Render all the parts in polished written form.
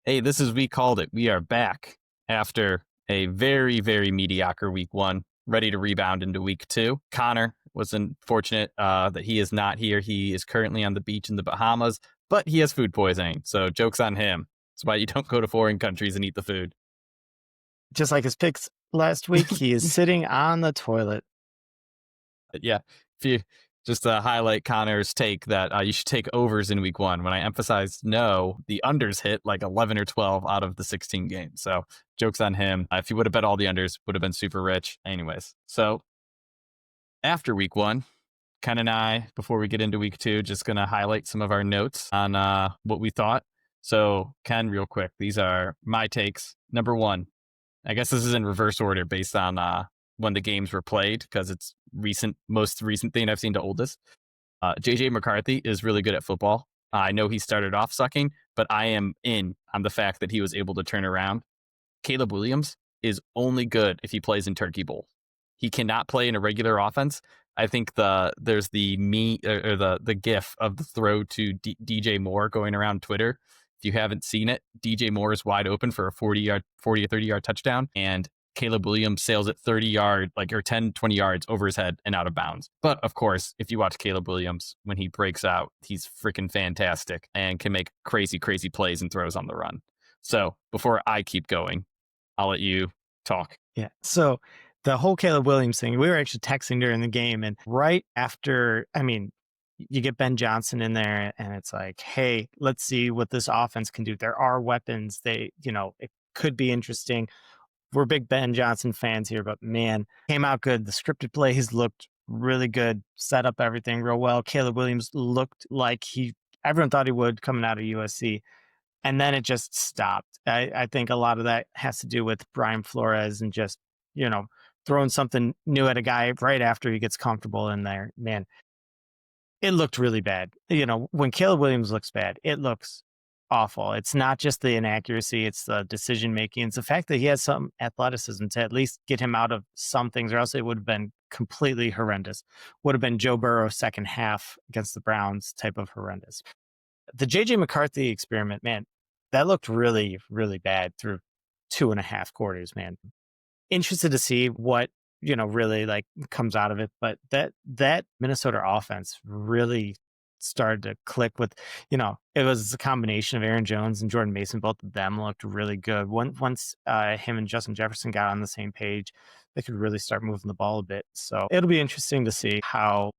Hey, this is We Called It. We are back after a very, very mediocre week one, ready to rebound into week two. Connor was unfortunate that he is not here. He is currently on the beach in the Bahamas, but he has food poisoning. So joke's on him. That's why you don't go to foreign countries and eat the food. Just like his picks last week, he is sitting on the toilet. But yeah, if you just highlight Connor's take that you should take overs in week one. When I emphasized no, the unders hit like 11 or 12 out of the 16 games. So joke's on him. If he would have bet all the unders, would have been super rich. Anyways, so after week one, Ken and I, before we get into week two, just going to highlight some of our notes on what we thought. So Ken, real quick, these are my takes. Number one, I guess this is in reverse order based on when the games were played because it's most recent thing I've seen to oldest. JJ McCarthy is really good at football. I know he started off sucking, but I am in on the fact that he was able to turn around. Caleb Williams is only good if he plays in Turkey Bowl. He cannot play in a regular offense. I think there's the gif of the throw to DJ Moore going around Twitter. If you haven't seen it, DJ Moore is wide open for a 40 or 30 yard touchdown, and Caleb Williams sails it 30 yard, or 10, 20 yards over his head and out of bounds. But of course, if you watch Caleb Williams, when he breaks out, he's freaking fantastic and can make crazy, crazy plays and throws on the run. So before I keep going, I'll let you talk. Yeah. So the whole Caleb Williams thing, we were actually texting during the game, and right after, you get Ben Johnson in there and it's like, hey, let's see what this offense can do. There are weapons. It could be interesting. We're big Ben Johnson fans here, but man, came out good. The scripted plays looked really good, set up everything real well. Caleb Williams looked like everyone thought he would coming out of USC. And then it just stopped. I think a lot of that has to do with Brian Flores and just, throwing something new at a guy right after he gets comfortable in there. Man, it looked really bad. When Caleb Williams looks bad, it looks awful. It's not just the inaccuracy, it's the decision making. It's the fact that he has some athleticism to at least get him out of some things, or else it would have been completely horrendous. Would have been Joe Burrow second half against the Browns type of horrendous. The JJ McCarthy experiment, man, that looked really, really bad through 2.5 quarters, man. Interested to see what, really comes out of it. But that Minnesota offense really started to click with, it was a combination of Aaron Jones and Jordan Mason. Both of them looked really good. Once him and Justin Jefferson got on the same page, they could really start moving the ball a bit. So it'll be interesting to see how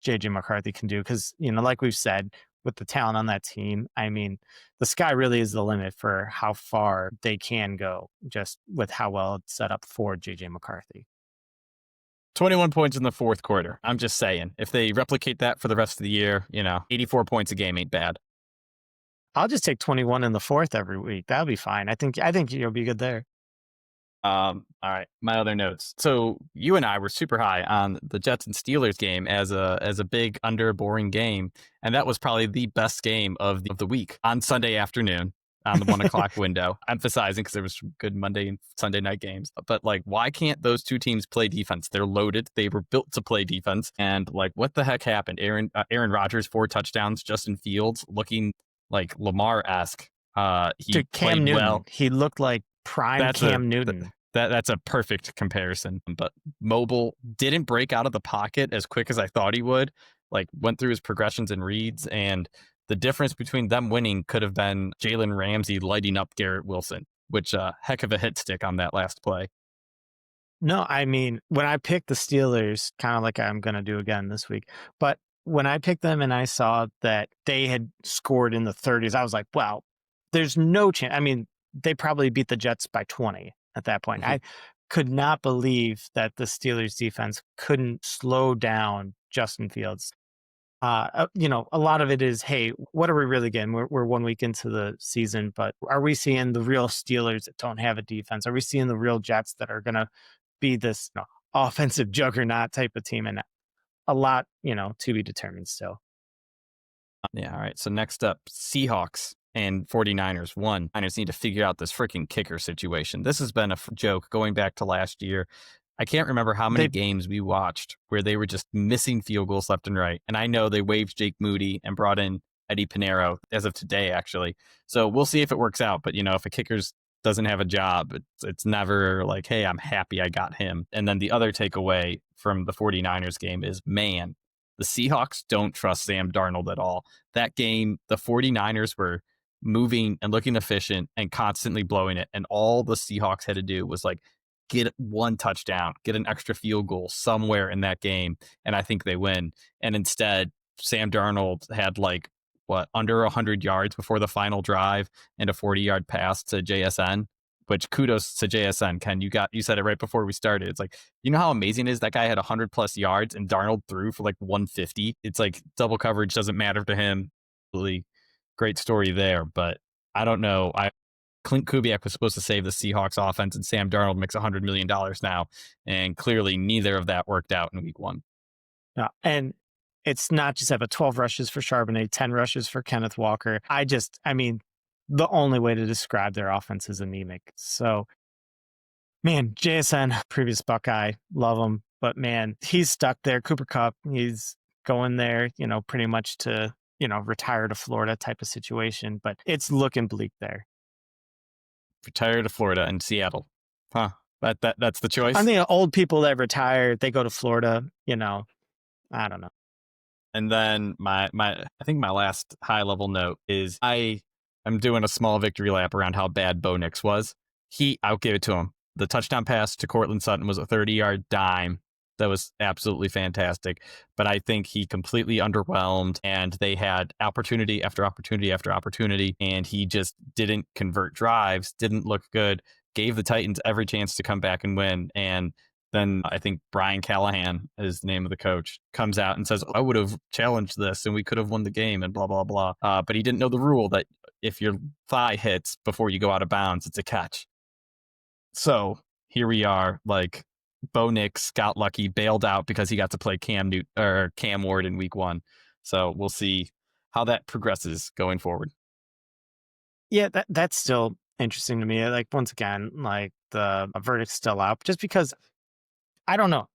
JJ McCarthy can do. Because, like we've said, with the talent on that team, the sky really is the limit for how far they can go just with how well it's set up for JJ McCarthy. 21 points in the fourth quarter. I'm just saying, if they replicate that for the rest of the year, 84 points a game ain't bad. I'll just take 21 in the fourth every week. That'll be fine. I think you'll be good there. All right, my other notes. So you and I were super high on the Jets and Steelers game as a big under boring game, and that was probably the best game of the week on Sunday afternoon on the 1 o'clock window. Emphasizing because there was good Monday and Sunday night games, but why can't those two teams play defense? They're loaded. They were built to play defense, and what the heck happened? Aaron Rodgers 4 touchdowns. Justin Fields looking like Lamar-esque. He Cam played Newton. well. He looked like prime Cam Newton. That's a perfect comparison. But mobile, didn't break out of the pocket as quick as I thought he would. Went through his progressions and reads, and the difference between them winning could have been Jalen Ramsey lighting up Garrett Wilson, which heck of a hit stick on that last play. No, when I picked the Steelers, kind of like I'm going to do again this week, but when I picked them and I saw that they had scored in the 30s, I was like, wow, there's no chance. They probably beat the Jets by 20 at that point. Mm-hmm. I could not believe that the Steelers defense couldn't slow down Justin Fields. A lot of it is, hey, what are we really getting? We're 1 week into the season, but are we seeing the real Steelers that don't have a defense? Are we seeing the real Jets that are going to be this offensive juggernaut type of team? And a lot, to be determined still. Yeah, all right. So next up, Seahawks and 49ers. Niners need to figure out this freaking kicker situation. This has been a joke going back to last year. I can't remember how many games we watched where they were just missing field goals left and right. And I know they waived Jake Moody and brought in Eddie Pinero as of today, actually. So we'll see if it works out. But, if a kicker's doesn't have a job, it's never like, hey, I'm happy I got him. And then the other takeaway from the 49ers game is, man, the Seahawks don't trust Sam Darnold at all. That game, the 49ers were moving and looking efficient and constantly blowing it. And all the Seahawks had to do was like get one touchdown, get an extra field goal somewhere in that game. And I think they win. And instead, Sam Darnold had like, under 100 yards before the final drive and a 40-yard pass to JSN, which kudos to JSN. Ken, you said it right before we started. It's like, you know how amazing it is that guy had 100 plus yards and Darnold threw for like 150. It's like double coverage doesn't matter to him. Really great story there, but I don't know. Clint Kubiak was supposed to save the Seahawks offense, and Sam Darnold makes $100 million now, and clearly neither of that worked out in week one. Yeah, and it's not just about 12 rushes for Charbonnet, 10 rushes for Kenneth Walker. I mean, the only way to describe their offense is anemic. So, man, JSN, previous Buckeye, love him. But, man, he's stuck there. Cooper Kupp, he's going there, pretty much to, retire to Florida type of situation. But it's looking bleak there. Retire to Florida and Seattle. Huh. That's the choice? I mean, old people that retire, they go to Florida, I don't know. And then I think my last high level note is I'm doing a small victory lap around how bad Bo Nix was. I'll give it to him. The touchdown pass to Cortland Sutton was a 30-yard dime. That was absolutely fantastic. But I think he completely underwhelmed, and they had opportunity after opportunity after opportunity, and he just didn't convert drives, didn't look good, gave the Titans every chance to come back and win. And then I think Brian Callahan is the name of the coach, comes out and says, I would have challenged this and we could have won the game and blah, blah, blah. But he didn't know the rule that if your thigh hits before you go out of bounds, it's a catch. So here we are, like Bo Nix got lucky, bailed out because he got to play Cam Ward in week one. So we'll see how that progresses going forward. Yeah, that's still interesting to me. Like, once again, like the verdict's still out just because I don't know.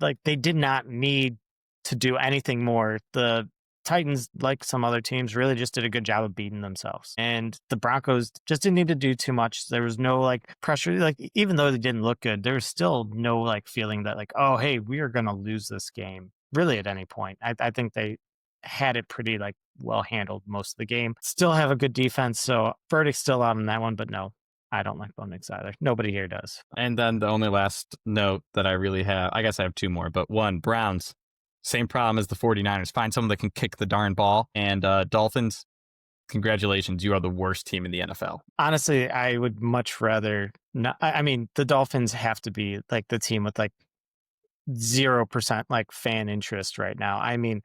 Like, they did not need to do anything more. The Titans, like some other teams, really just did a good job of beating themselves. And the Broncos just didn't need to do too much. There was no like pressure. Like, even though they didn't look good, there was still no like feeling that like, oh, hey, we are going to lose this game really at any point. I think they had it pretty like well handled most of the game. Still have a good defense. So verdict's still out on that one, but no, I don't like Bo Nix either. Nobody here does. And then the only last note that I really have, I guess I have two more, but one, Browns, same problem as the 49ers. Find someone that can kick the darn ball. And Dolphins, congratulations. You are the worst team in the NFL. Honestly, I would much rather not. I mean, the Dolphins have to be like the team with like 0% like fan interest right now. I mean,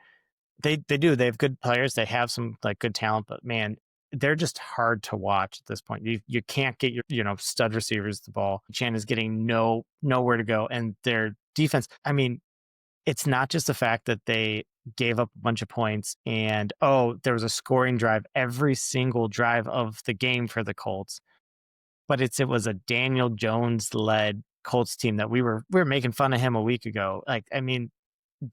they do. They have good players. They have some like good talent, but man, they're just hard to watch at this point. You can't get your stud receivers the ball. Chan is getting nowhere to go, and their defense. I mean, it's not just the fact that they gave up a bunch of points and there was a scoring drive every single drive of the game for the Colts, but it was a Daniel Jones led Colts team that we were making fun of him a week ago. Like, I mean,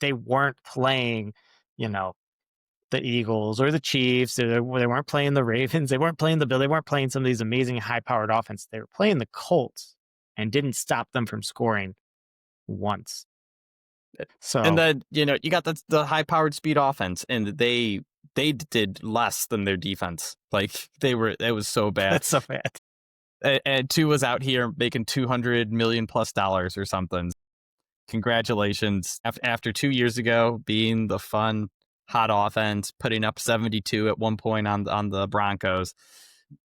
they weren't playing, the Eagles or the Chiefs. They weren't playing the Ravens. They weren't playing the Bills. They weren't playing some of these amazing high-powered offenses. They were playing the Colts and didn't stop them from scoring once. So, and then you got the high-powered speed offense, and they did less than their defense. Like it was so bad. That's so bad. And Tua was out here making $200 million plus or something. Congratulations! After 2 years ago, being the fun hot offense, putting up 72 at one point on the Broncos,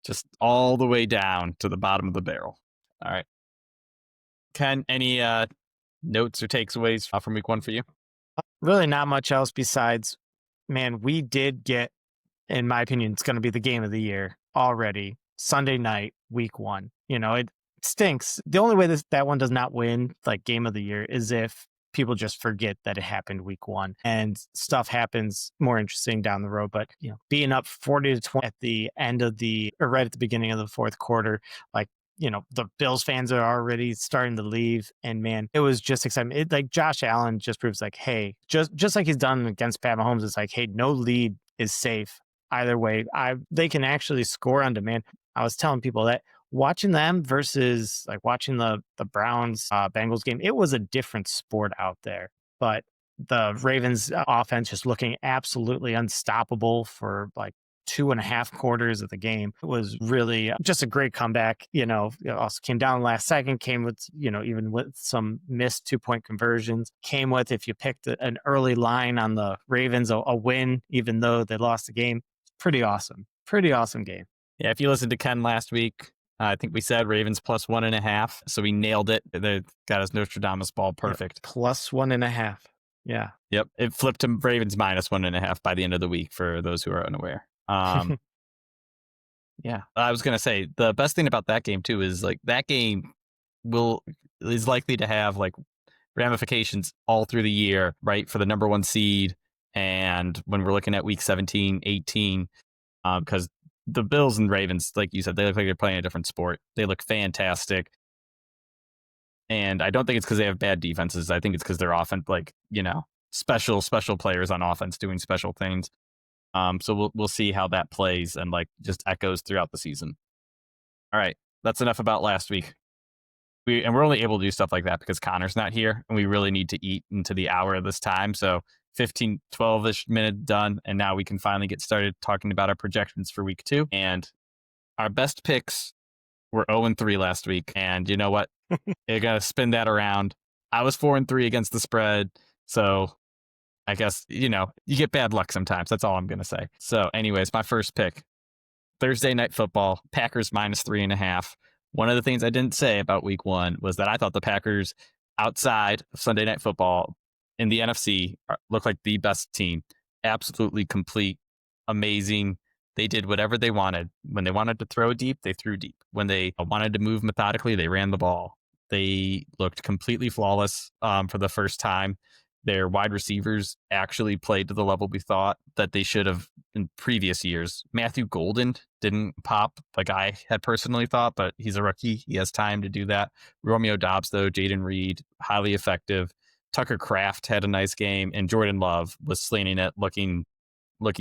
just all the way down to the bottom of the barrel. All right. Ken, any notes or takeaways from week one for you? Really not much else besides, man, we did get, in my opinion, it's going to be the game of the year already. Sunday night, week one. It stinks. The only way that one does not win, like game of the year, is if people just forget that it happened week one and stuff happens more interesting down the road. But, being up 40-20 at the end of right at the beginning of the fourth quarter, like, the Bills fans are already starting to leave. And man, it was just exciting. Like Josh Allen just proves like, hey, just like he's done against Pat Mahomes, it's like, hey, no lead is safe. either way. They can actually score on demand. I was telling people that watching them versus like watching the Browns Bengals game, it was a different sport out there. But the Ravens offense just looking absolutely unstoppable for like 2.5 quarters of the game. It was really just a great comeback. It also came down last second, came with, even with some missed 2-point conversions, came with, if you picked an early line on the Ravens, a win, even though they lost the game. Pretty awesome. Pretty awesome game. Yeah, if you listened to Ken last week, I think we said Ravens plus 1.5. So we nailed it. They got his Nostradamus ball perfect. Yep. Plus 1.5. Yeah. Yep. It flipped to Ravens minus 1.5 by the end of the week for those who are unaware. Yeah. I was going to say the best thing about that game too is like that game is likely to have like ramifications all through the year, right? For the number 1 seed. And when we're looking at week 17, 18, because the Bills and Ravens, like you said, they look like they're playing a different sport. They look fantastic. And I don't think it's because they have bad defenses. I think it's because they're often like, special players on offense doing special things. So we'll see how that plays and like just echoes throughout the season. All right. That's enough about last week. We're only able to do stuff like that because Connor's not here and we really need to eat into the hour of this time. So 15, 12-ish minutes done. And now we can finally get started talking about our projections for week 2. And our best picks were 0-3 last week. And you know what? You're going to spin that around. I was 4-3 against the spread. So I guess, you get bad luck sometimes. That's all I'm going to say. So anyways, my first pick, Thursday Night Football, Packers minus 3.5. One of the things I didn't say about week 1 was that I thought the Packers outside of Sunday Night Football in the NFC looked like the best team. Absolutely complete, amazing. They did whatever they wanted. When they wanted to throw deep, they threw deep. When they wanted to move methodically, they ran the ball. They looked completely flawless for the first time. Their wide receivers actually played to the level we thought that they should have in previous years. Matthew Golden didn't pop like I had personally thought, but he's a rookie. He has time to do that. Romeo Doubs, though, Jaden Reed, highly effective. Tucker Kraft had a nice game, and Jordan Love was slinging it, looking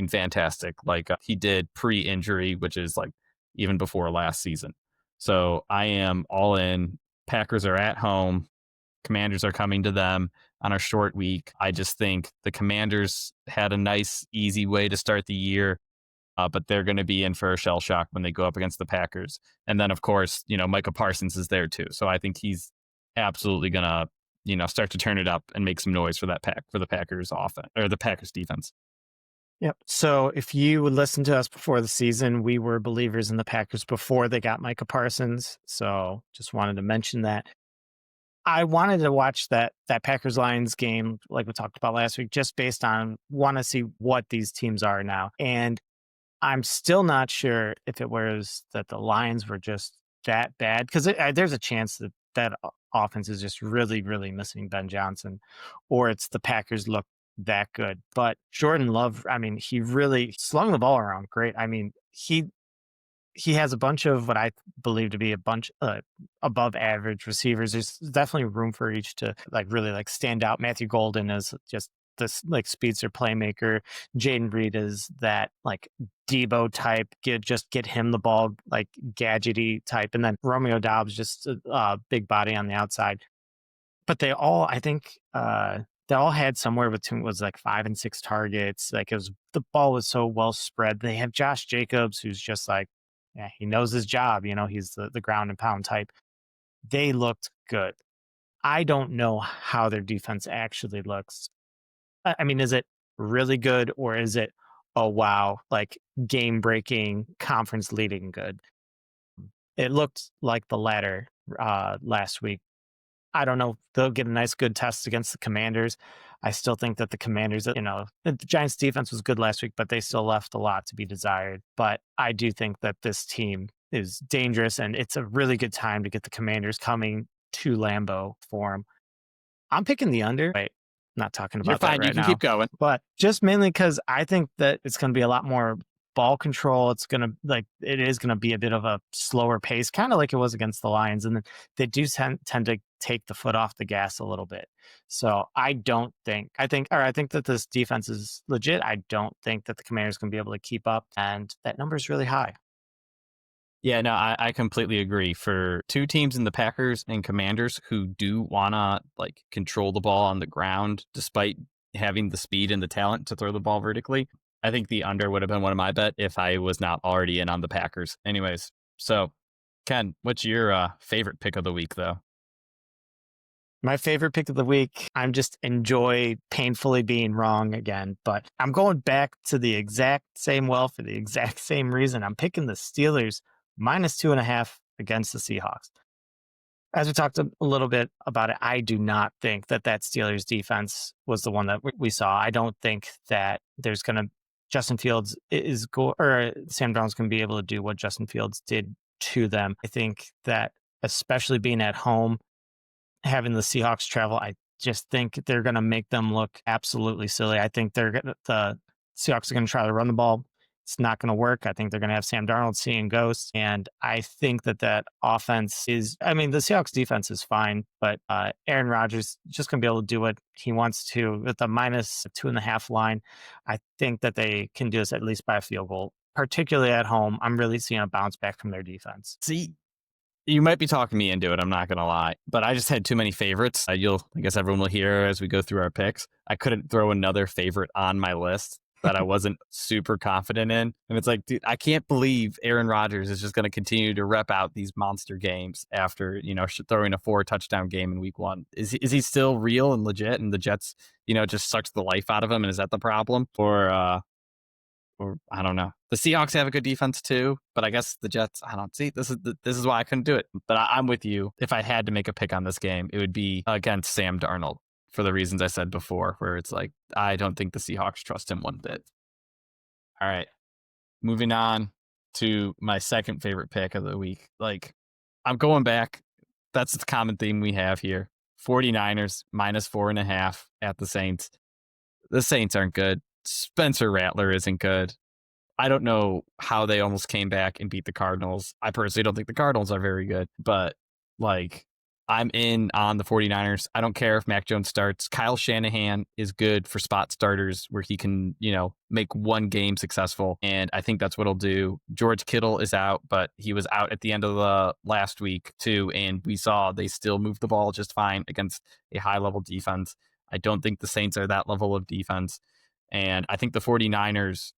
fantastic, like he did pre-injury, which is like even before last season. So I am all in. Packers are at home. Commanders are coming to them on a short week. I just think the Commanders had a nice, easy way to start the year, but they're going to be in for a shell shock when they go up against the Packers. And then, of course, Micah Parsons is there too. So I think he's absolutely going to, start to turn it up and make some noise for the Packers offense or the Packers defense. Yep. So if you would listen to us before the season, we were believers in the Packers before they got Micah Parsons. So just wanted to mention that. I wanted to watch that Packers-Lions game, like we talked about last week, just based on want to see what these teams are now. And I'm still not sure if it was that the Lions were just that bad, because there's a chance that offense is just really, really missing Ben Johnson, or it's the Packers look that good. But Jordan Love, I mean, he really slung the ball around great. I mean, he has a bunch of what I believe to be a bunch above average receivers. There's definitely room for each to really stand out. Matthew Golden is just this speedster playmaker. Jaden Reed is that Debo type, get him the ball, gadgety type. And then Romeo Doubs, just a big body on the outside. But they all, I think, they all had somewhere between 5 and 6 targets. The ball was so well spread. They have Josh Jacobs, who's just he knows his job. He's the ground and pound type. They looked good. I don't know how their defense actually looks. I mean, is it really good, or is it, oh, wow, game breaking, conference leading good? It looked like the latter last week. I don't know. They'll get a nice, good test against the Commanders. I still think that the Commanders, the Giants defense was good last week, but they still left a lot to be desired. But I do think that this team is dangerous, and it's a really good time to get the Commanders coming to Lambeau for them. I'm picking the under. Wait, not talking about You're fine. that right You can now. keep going. But just mainly because I think that it's going to be a lot more ball control. It is gonna be a bit of a slower pace, kind of like it was against the Lions, and then they do tend to take the foot off the gas a little bit. So I think that this defense is legit. I don't think that the Commanders can be able to keep up, and that number is really high. Yeah, no, I completely agree. For two teams in the Packers and Commanders who do wanna like control the ball on the ground despite having the speed and the talent to throw the ball vertically, I think the under would have been one of my bet if I was not already in on the Packers. Anyways, so Ken, what's your favorite pick of the week though? My favorite pick of the week, I'm just enjoy painfully being wrong again, but I'm going back to the exact same well for the exact same reason. I'm picking the Steelers -2.5 against the Seahawks. As we talked a little bit about it, I do not think that Steelers defense was the one that we saw. I don't think that there's going to Justin Fields is go or Sam Darnold's going to be able to do what Justin Fields did to them. I think that especially being at home, having the Seahawks travel, I just think they're going to make them look absolutely silly. I think the Seahawks are going to try to run the ball. It's not going to work. I think they're going to have Sam Darnold seeing ghosts. And I think that offense is, I mean, the Seahawks defense is fine, but Aaron Rodgers is just going to be able to do what he wants to with the -2.5 line. I think that they can do this at least by a field goal, particularly at home. I'm really seeing a bounce back from their defense. See, you might be talking me into it, I'm not gonna lie, but I just had too many favorites. I guess everyone will hear as we go through our picks. I couldn't throw another favorite on my list that I wasn't super confident in. And it's like, dude, I can't believe Aaron Rodgers is just going to continue to rep out these monster games after, throwing a 4 touchdown game in week 1. Is he still real and legit and the Jets, just sucked the life out of him? And is that the problem? Or I don't know. The Seahawks have a good defense too, but I guess the Jets, I don't see. This is why I couldn't do it. But I'm with you. If I had to make a pick on this game, it would be against Sam Darnold for the reasons I said before, where it's like, I don't think the Seahawks trust him one bit. All right. Moving on to my second favorite pick of the week. Like, I'm going back. That's the common theme we have here. 49ers -4.5 at the Saints. The Saints aren't good. Spencer Rattler isn't good. I don't know how they almost came back and beat the Cardinals. I personally don't think the Cardinals are very good, but like, I'm in on the 49ers. I don't care if Mac Jones starts. Kyle Shanahan is good for spot starters where he can, make one game successful. And I think that's what he'll do. George Kittle is out, but he was out at the end of the last week too. And we saw they still moved the ball just fine against a high level defense. I don't think the Saints are that level of defense. And I think the 49ers,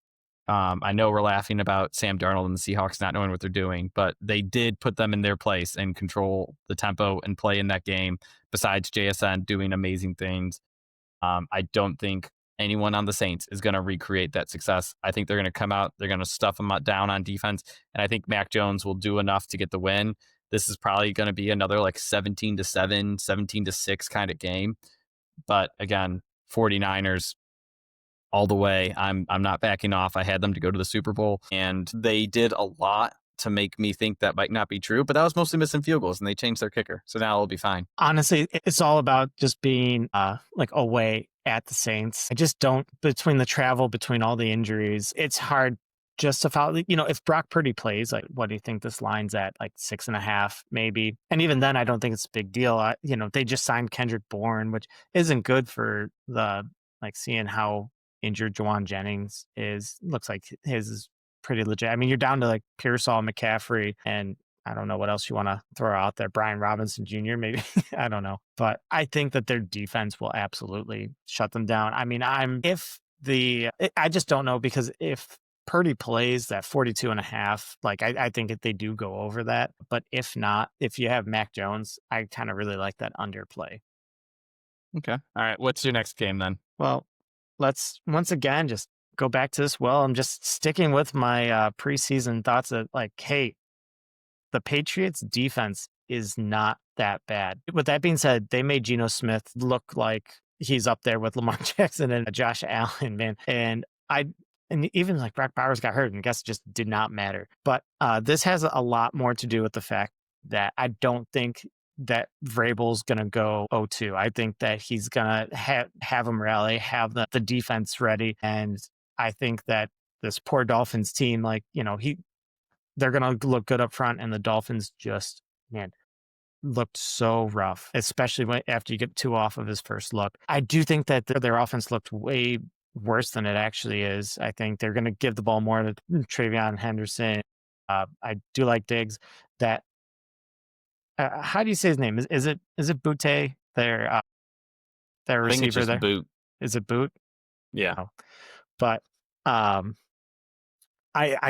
I know we're laughing about Sam Darnold and the Seahawks not knowing what they're doing, but they did put them in their place and control the tempo and play in that game, besides JSN doing amazing things. I don't think anyone on the Saints is going to recreate that success. I think they're going to come out, they're going to stuff them down on defense, and I think Mac Jones will do enough to get the win. This is probably going to be another like 17-7, 17-6 kind of game. But again, 49ers all the way. I'm not backing off. I had them to go to the Super Bowl, and they did a lot to make me think that might not be true, but that was mostly missing field goals, and they changed their kicker. So now it'll be fine. Honestly, it's all about just being like away at the Saints. I just don't, between the travel, between all the injuries, it's hard just to follow. If Brock Purdy plays, like, what do you think this line's at? Like 6.5, maybe. And even then, I don't think it's a big deal. They just signed Kendrick Bourne, which isn't good for seeing how injured Juwan Jennings is. Looks like his is pretty legit. I mean, you're down to like Pearsall, McCaffrey, and I don't know what else you want to throw out there. Brian Robinson Jr., maybe. I don't know. But I think that their defense will absolutely shut them down. I mean, I just don't know, because if Purdy plays that 42.5, like, I think if they do go over that. But if not, if you have Mac Jones, I kind of really like that underplay. Okay. All right. What's your next game then? Well, let's once again just go back to this. Well, I'm just sticking with my preseason thoughts that, like, hey, the Patriots defense is not that bad. With that being said, they made Geno Smith look like he's up there with Lamar Jackson and Josh Allen, man. And even like Brock Bowers got hurt, and I guess it just did not matter. But this has a lot more to do with the fact that I don't think that Vrabel's going to go 0-2. I think that he's going to have them rally, have the defense ready. And I think that this poor Dolphins team, like, they're going to look good up front. And the Dolphins just, man, looked so rough, especially after you get two off of his first look. I do think that their offense looked way worse than it actually is. I think they're going to give the ball more to Travion Henderson. I do like Diggs. That how do you say his name? Is it Butte? Their I think it's receiver just there. boot. Is it Boot? Yeah. Oh. But I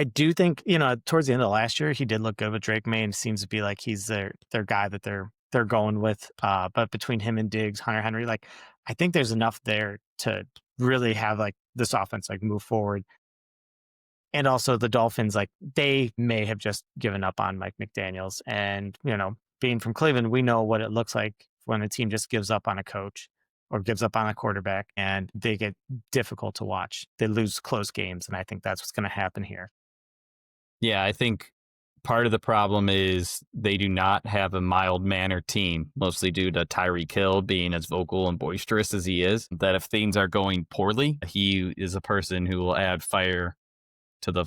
do think, towards the end of last year, he did look good with Drake May, and it seems to be like he's their guy that they're going with. But between him and Diggs, Hunter Henry, like, I think there's enough there to really have like this offense like move forward. And also the Dolphins, like, they may have just given up on Mike McDaniels. And, being from Cleveland, we know what it looks like when a team just gives up on a coach or gives up on a quarterback, and they get difficult to watch. They lose close games. And I think that's what's going to happen here. Yeah, I think part of the problem is they do not have a mild-mannered team, mostly due to Tyreek Hill being as vocal and boisterous as he is, that if things are going poorly, he is a person who will add fuel to the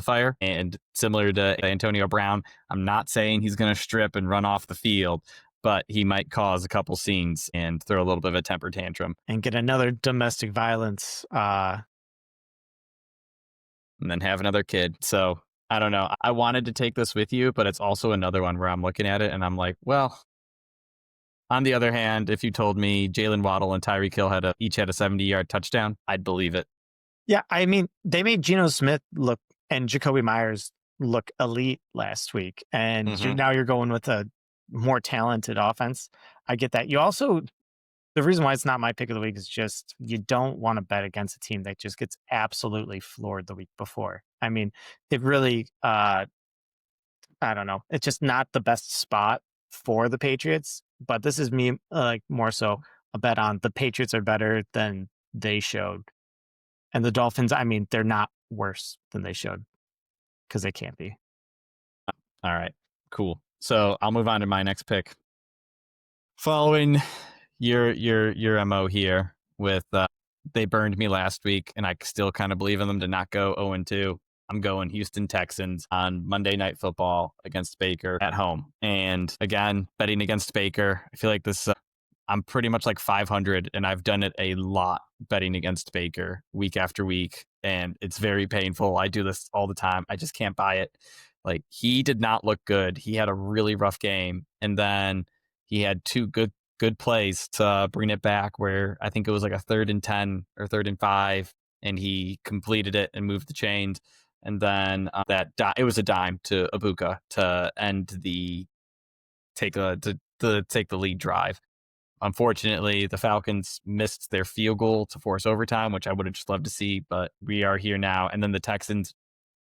fire. And similar to Antonio Brown, I'm not saying he's going to strip and run off the field, but he might cause a couple scenes and throw a little bit of a temper tantrum. And get another domestic violence. And then have another kid. So I don't know. I wanted to take this with you, but it's also another one where I'm looking at it and I'm like, well, on the other hand, if you told me Jalen Waddle and Tyreek Hill each had a 70-yard touchdown, I'd believe it. Yeah, I mean, they made Geno Smith look and Jacoby Myers look elite last week, and now you're going with a more talented offense. I get that. You also, the reason why it's not my pick of the week is just you don't want to bet against a team that just gets absolutely floored the week before. I mean, it really, I don't know. It's just not the best spot for the Patriots, but this is me like more so a bet on the Patriots are better than they showed. And the Dolphins, I mean, they're not worse than they showed because they can't be. All right, cool. So I'll move on to my next pick. Following your MO here with they burned me last week, and I still kind of believe in them to not go 0-2. I'm going Houston Texans on Monday Night Football against Baker at home. And again, betting against Baker, I feel like this I'm pretty much like 500, and I've done it a lot betting against Baker week after week, and it's very painful. I do this all the time. I just can't buy it. Like, he did not look good. He had a really rough game, and then he had two good plays to bring it back where I think it was like a 3rd and 10 or 3rd and 5, and he completed it and moved the chains. And then it was a dime to Ibuka to take the lead drive. Unfortunately, the Falcons missed their field goal to force overtime, which I would have just loved to see, but we are here now. And then the Texans,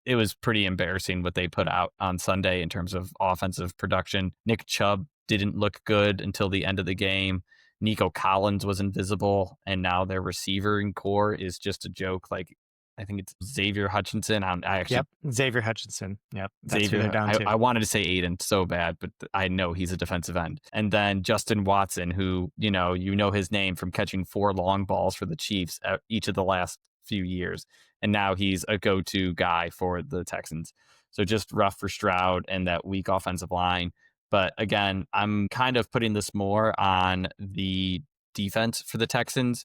it was pretty embarrassing what they put out on Sunday in terms of offensive production. Nick Chubb didn't look good until the end of the game. Nico Collins was invisible, and now their receiving core is just a joke. Like, I think it's Xavier Hutchinson. Yep, Xavier Hutchinson. Yep, that's Xavier, who they're down to. I wanted to say Aiden so bad, but I know he's a defensive end. And then Justin Watson, who, you know his name from catching 4 long balls for the Chiefs each of the last few years. And now he's a go-to guy for the Texans. So just rough for Stroud and that weak offensive line. But again, I'm kind of putting this more on the defense for the Texans.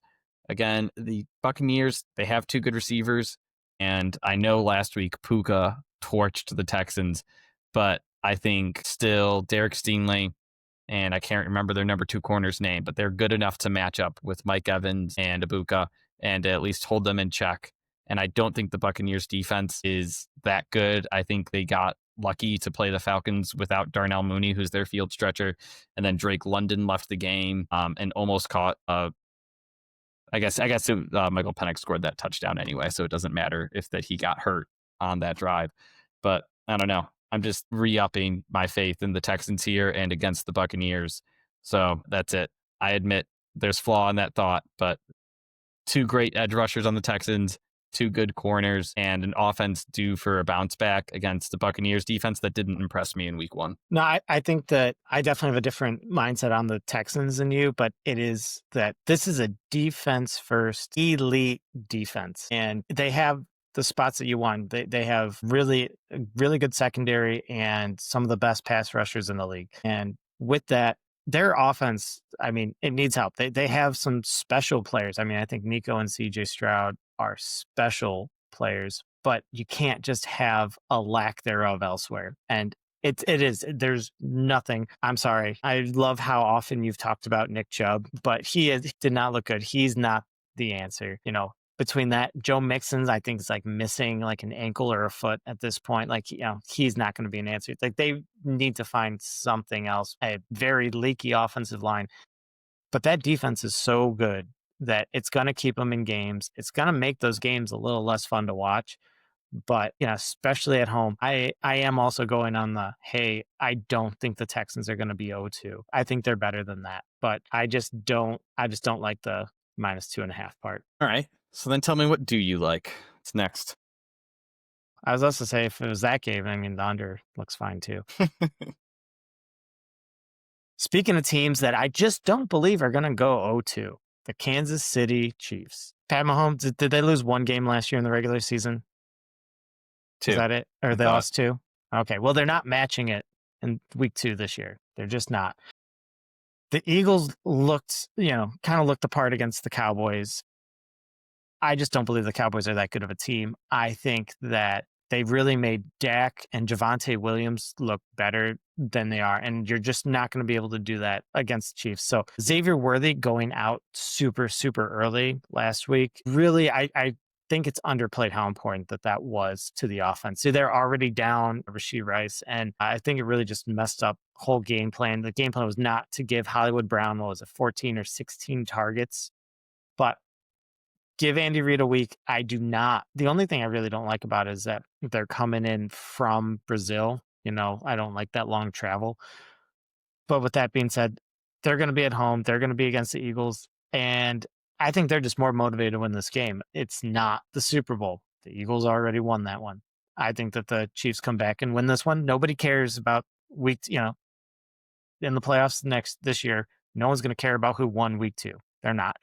Again, the Buccaneers, they have 2 good receivers. And I know last week Puka torched the Texans, but I think still Derek Stingley, and I can't remember their number 2 corner's name, but they're good enough to match up with Mike Evans and Ibuka and at least hold them in check. And I don't think the Buccaneers defense is that good. I think they got lucky to play the Falcons without Darnell Mooney, who's their field stretcher. And then Drake London left the game and almost caught I guess Michael Penix scored that touchdown anyway, so it doesn't matter if that he got hurt on that drive. But I don't know. I'm just re-upping my faith in the Texans here and against the Buccaneers. So that's it. I admit there's flaw in that thought, but 2 great edge rushers on the Texans, 2 good corners, and an offense due for a bounce back against the Buccaneers defense that didn't impress me in week 1. No, I think that I definitely have a different mindset on the Texans than you, but it is that this is a defense first elite defense. And they have the spots that you want. They have really good secondary and some of the best pass rushers in the league. And with that, their offense, I mean, it needs help. They have some special players. I mean, I think Nico and CJ Stroud are special players, but you can't just have a lack thereof elsewhere. And it is. There's nothing. I'm sorry. I love how often you've talked about Nick Chubb, but he did not look good. He's not the answer. Between that, Joe Mixon's, I think, is like missing like an ankle or a foot at this point. Like, he's not going to be an answer. Like, they need to find something else. A very leaky offensive line, but that defense is so good that it's going to keep them in games. It's going to make those games a little less fun to watch. But, especially at home, I am also going on hey, I don't think the Texans are going to be 0-2. I think they're better than that. But I just don't like the -2.5 part. All right. So then tell me, what do you like? What's next? I was also say if it was that game, I mean, the under looks fine too. Speaking of teams that I just don't believe are going to go 0-2, the Kansas City Chiefs. Pat Mahomes, did they lose one game last year in the regular season? Two. Is that it? Or they lost two? Okay. Well, they're not matching it in week 2 this year. They're just not. The Eagles looked, kind of looked the part against the Cowboys. I just don't believe the Cowboys are that good of a team. I think that they really made Dak and Javonte Williams look better than they are. And you're just not going to be able to do that against the Chiefs. So Xavier Worthy going out super, super early last week, really, I think it's underplayed how important that was to the offense. So they're already down Rashee Rice. And I think it really just messed up whole game plan. The game plan was not to give Hollywood Brown, 14 or 16 targets, but give Andy Reid a week. I do not. The only thing I really don't like about it is that they're coming in from Brazil. I don't like that long travel. But with that being said, they're going to be at home. They're going to be against the Eagles. And I think they're just more motivated to win this game. It's not the Super Bowl. The Eagles already won that one. I think that the Chiefs come back and win this one. Nobody cares about week, in the playoffs this year. No one's going to care about who won week 2. They're not.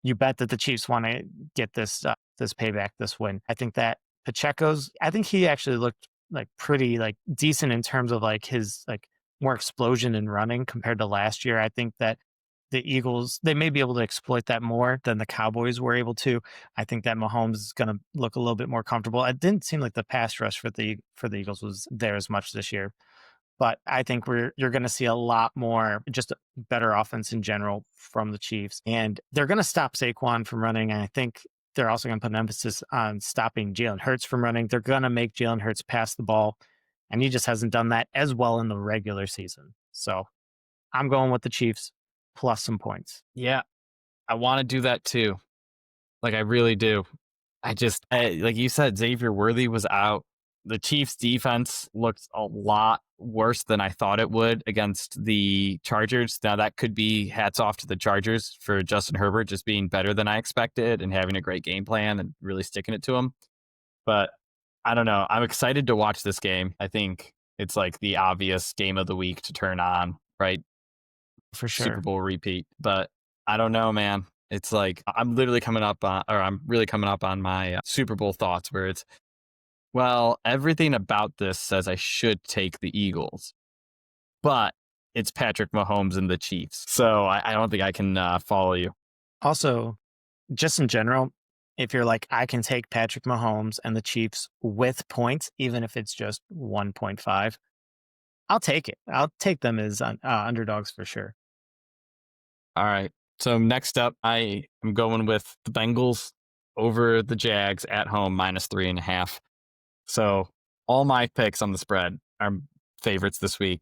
You bet that the Chiefs want to get this payback, this win. I think that I think he actually looked like pretty like decent in terms of like his like more explosion in running compared to last year. I think that the Eagles, they may be able to exploit that more than the Cowboys were able to. I think that Mahomes is going to look a little bit more comfortable. It didn't seem like the pass rush for the Eagles was there as much this year. But I think you're going to see a lot more, just better offense in general from the Chiefs. And they're going to stop Saquon from running. And I think they're also going to put an emphasis on stopping Jalen Hurts from running. They're going to make Jalen Hurts pass the ball. And he just hasn't done that as well in the regular season. So I'm going with the Chiefs plus some points. Yeah, I want to do that too. Like, I really do. Like you said, Xavier Worthy was out. The Chiefs defense looked a lot worse than I thought it would against the Chargers. Now, that could be hats off to the Chargers for Justin Herbert just being better than I expected and having a great game plan and really sticking it to him. But I don't know. I'm excited to watch this game. I think it's like the obvious game of the week to turn on, right? For sure. Super Bowl repeat. But I don't know, man. It's like I'm really coming up on my Super Bowl thoughts where it's, well, everything about this says I should take the Eagles, but it's Patrick Mahomes and the Chiefs. So I don't think I can follow you. Also, just in general, if you're like, I can take Patrick Mahomes and the Chiefs with points, even if it's just 1.5, I'll take it. I'll take them as underdogs for sure. All right. So next up, I am going with the Bengals over the Jags at home, -3.5. So all my picks on the spread are favorites this week.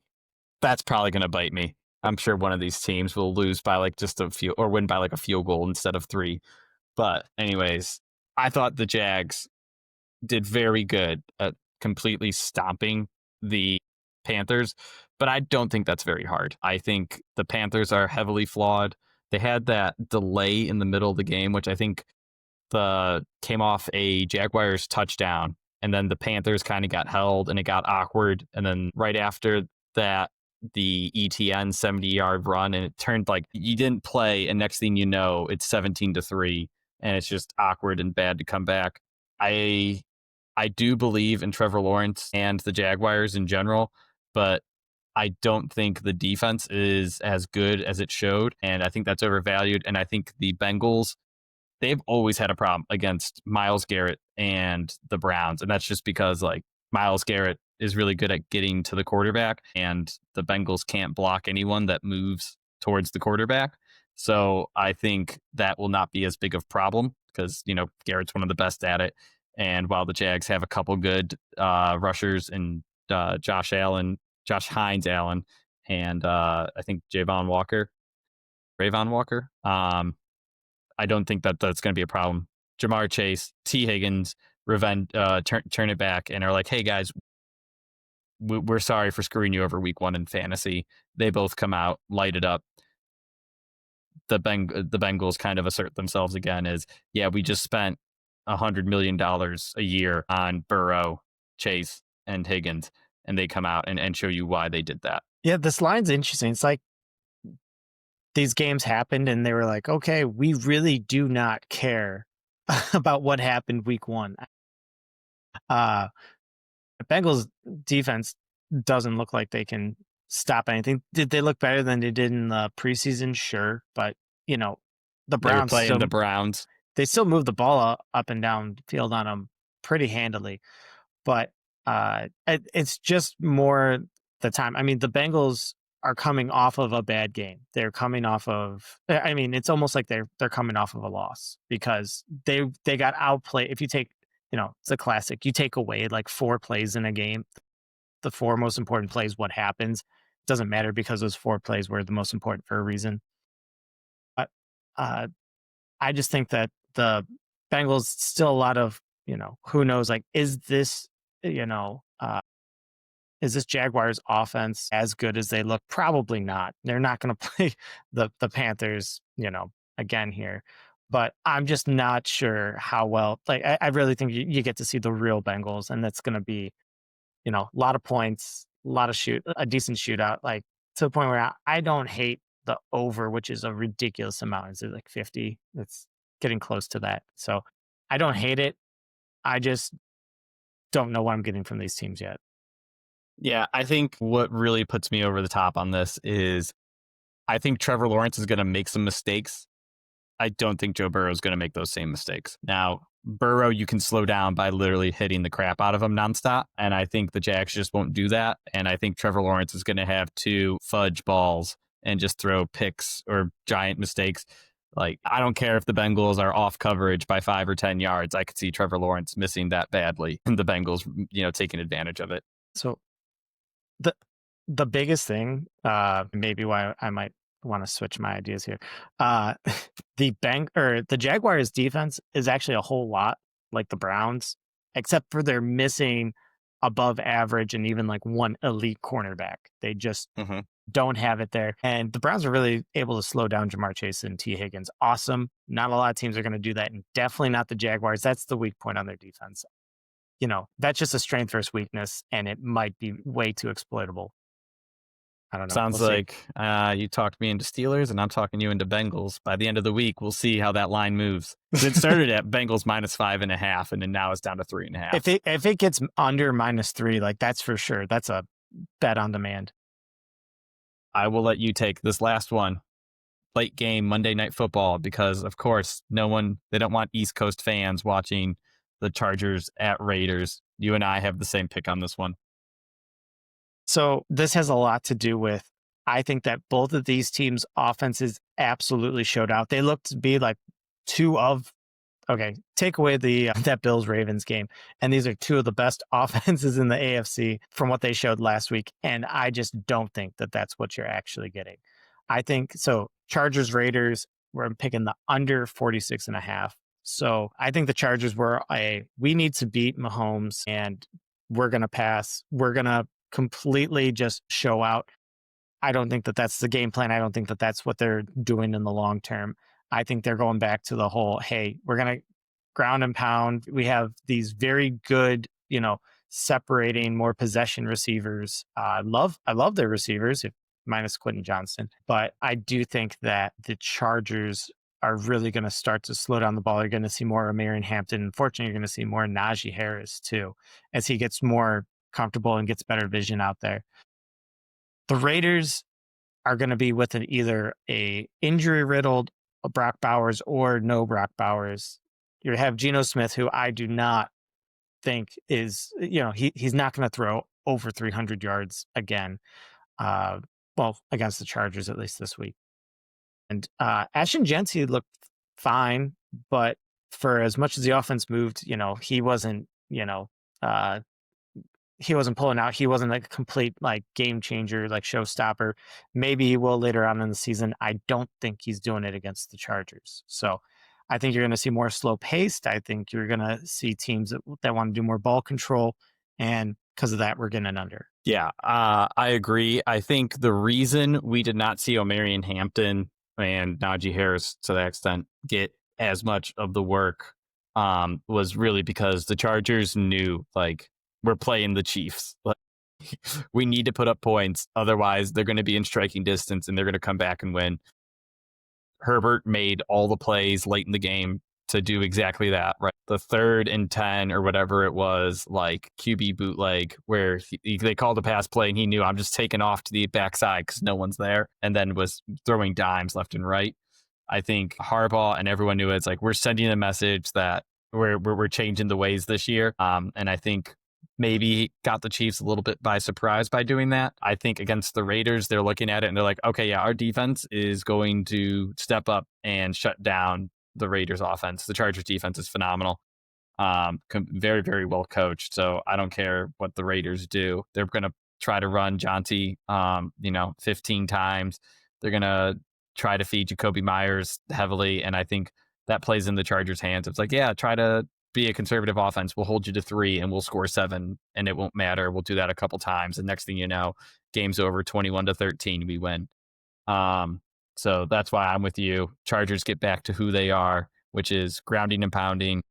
That's probably going to bite me. I'm sure one of these teams will lose by like just a few or win by like a field goal instead of 3. But anyways, I thought the Jags did very good at completely stomping the Panthers, but I don't think that's very hard. I think the Panthers are heavily flawed. They had that delay in the middle of the game, which I think came off a Jaguars touchdown. And then the Panthers kind of got held and it got awkward. And then right after that, the ETN 70-yard run, and it turned like you didn't play. And next thing you know, it's 17-3 and it's just awkward and bad to come back. I I do believe in Trevor Lawrence and the Jaguars in general, but I don't think the defense is as good as it showed, and I think that's overvalued. And I think the Bengals, they've always had a problem against Myles Garrett and the Browns. And that's just because like Myles Garrett is really good at getting to the quarterback, and the Bengals can't block anyone that moves towards the quarterback. So I think that will not be as big of a problem because, Garrett's one of the best at it. And while the Jags have a couple good rushers and Josh Hines Allen, and I think Ravon Walker, I don't think that that's going to be a problem. Jamar Chase, T. Higgins, turn it back and are like, hey guys, we're sorry for screwing you over week 1 in fantasy. They both come out, light it up. The Bengals kind of assert themselves again as, yeah, we just spent $100 million a year on Burrow, Chase, and Higgins, and they come out and show you why they did that. Yeah, this line's interesting. It's like these games happened and they were like, okay, we really do not care about what happened week 1. The Bengals defense doesn't look like they can stop anything. Did they look better than they did in the preseason? Sure. But, the They were Browns playing the Browns. they still moved the ball up and down field on them pretty handily. But it's just more the time. I mean, the Bengals are coming off of a bad game. They're coming off of. I mean, it's almost like they're coming off of a loss because they got outplayed. If you take, it's a classic. You take away like 4 plays in a game, the 4 most important plays. What happens? It doesn't matter because those 4 plays were the most important for a reason. But I just think that the Bengals still a lot of, who knows, like, is this Jaguars offense as good as they look? Probably not. They're not going to play the Panthers, again here. But I'm just not sure how well. Like, I really think you get to see the real Bengals, and that's going to be, a lot of points, a decent shootout, like to the point where I don't hate the over, which is a ridiculous amount. Is it like 50? It's getting close to that. So I don't hate it. I just don't know what I'm getting from these teams yet. Yeah, I think what really puts me over the top on this is I think Trevor Lawrence is going to make some mistakes. I don't think Joe Burrow is going to make those same mistakes. Now, Burrow, you can slow down by literally hitting the crap out of him nonstop. And I think the Jags just won't do that. And I think Trevor Lawrence is going to have to fudge balls and just throw picks or giant mistakes. Like, I don't care if the Bengals are off coverage by 5 or 10 yards. I could see Trevor Lawrence missing that badly and the Bengals, taking advantage of it. So the biggest thing, maybe why I might want to switch my ideas here. The Jaguars defense is actually a whole lot like the Browns, except for they're missing above average and even like one elite cornerback. They just don't have it there. And the Browns are really able to slow down Jamar Chase and T. Higgins. Awesome. Not a lot of teams are going to do that, and definitely not the Jaguars. That's the weak point on their defense. That's just a strength versus weakness, and it might be way too exploitable. I don't know. Sounds like you talked me into Steelers, and I'm talking you into Bengals. By the end of the week, we'll see how that line moves. It started at Bengals -5.5, and then now it's down to 3.5. If it gets under -3, like, that's for sure. That's a bet on demand. I will let you take this last one. Late game Monday Night Football, because of course they don't want East Coast fans watching the Chargers at Raiders. You and I have the same pick on this one. So this has a lot to do with, I think that both of these teams' offenses absolutely showed out. They looked to be like take away that Bills-Ravens game, and these are 2 of the best offenses in the AFC from what they showed last week, and I just don't think that that's what you're actually getting. I think, so Chargers-Raiders, we're picking the under 46.5. So I think the Chargers we need to beat Mahomes, and we're going to pass. We're going to completely just show out. I don't think that that's the game plan. I don't think that that's what they're doing in the long term. I think they're going back to the whole, hey, we're going to ground and pound. We have these very good, separating more possession receivers. I love their receivers, minus Quentin Johnson. But I do think that the Chargers are really going to start to slow down the ball. You're going to see more of Marion Hampton. Unfortunately, you're going to see more Najee Harris too, as he gets more comfortable and gets better vision out there. The Raiders are going to be with either a injury riddled Brock Bowers or no Brock Bowers. You have Geno Smith, who I do not think is, he's not going to throw over 300 yards again. Well, against the Chargers, at least this week. And Ashton Jency looked fine, but for as much as the offense moved, he wasn't, he wasn't pulling out. He wasn't like a complete like game changer, like showstopper. Maybe he will later on in the season. I don't think he's doing it against the Chargers. So I think you're going to see more slow paced. I think you're going to see teams that want to do more ball control. And because of that, we're getting an under. Yeah, I agree. I think the reason we did not see O'Marion Hampton and Najee Harris to that extent get as much of the work was really because the Chargers knew, like, we're playing the Chiefs. Like, we need to put up points. Otherwise, they're going to be in striking distance and they're going to come back and win. Herbert made all the plays late in the game to do exactly that, right? The 3rd and 10 or whatever it was, like QB bootleg, where they called a pass play and he knew, I'm just taking off to the backside because no one's there, and then was throwing dimes left and right. I think Harbaugh and everyone knew it's like, we're sending a message that we're changing the ways this year. And I think maybe got the Chiefs a little bit by surprise by doing that. I think against the Raiders, they're looking at it and they're like, okay, yeah, our defense is going to step up and shut down the Raiders offense. The Chargers defense is phenomenal. Very, very well coached. So I don't care what the Raiders do. They're going to try to run Jonty, 15 times. They're going to try to feed Jacoby Myers heavily. And I think that plays in the Chargers' hands. It's like, yeah, try to be a conservative offense. We'll hold you to 3 and we'll score 7 and it won't matter. We'll do that a couple times. And next thing you know, game's over 21-13. We win. So that's why I'm with you. Chargers get back to who they are, which is grounding and pounding,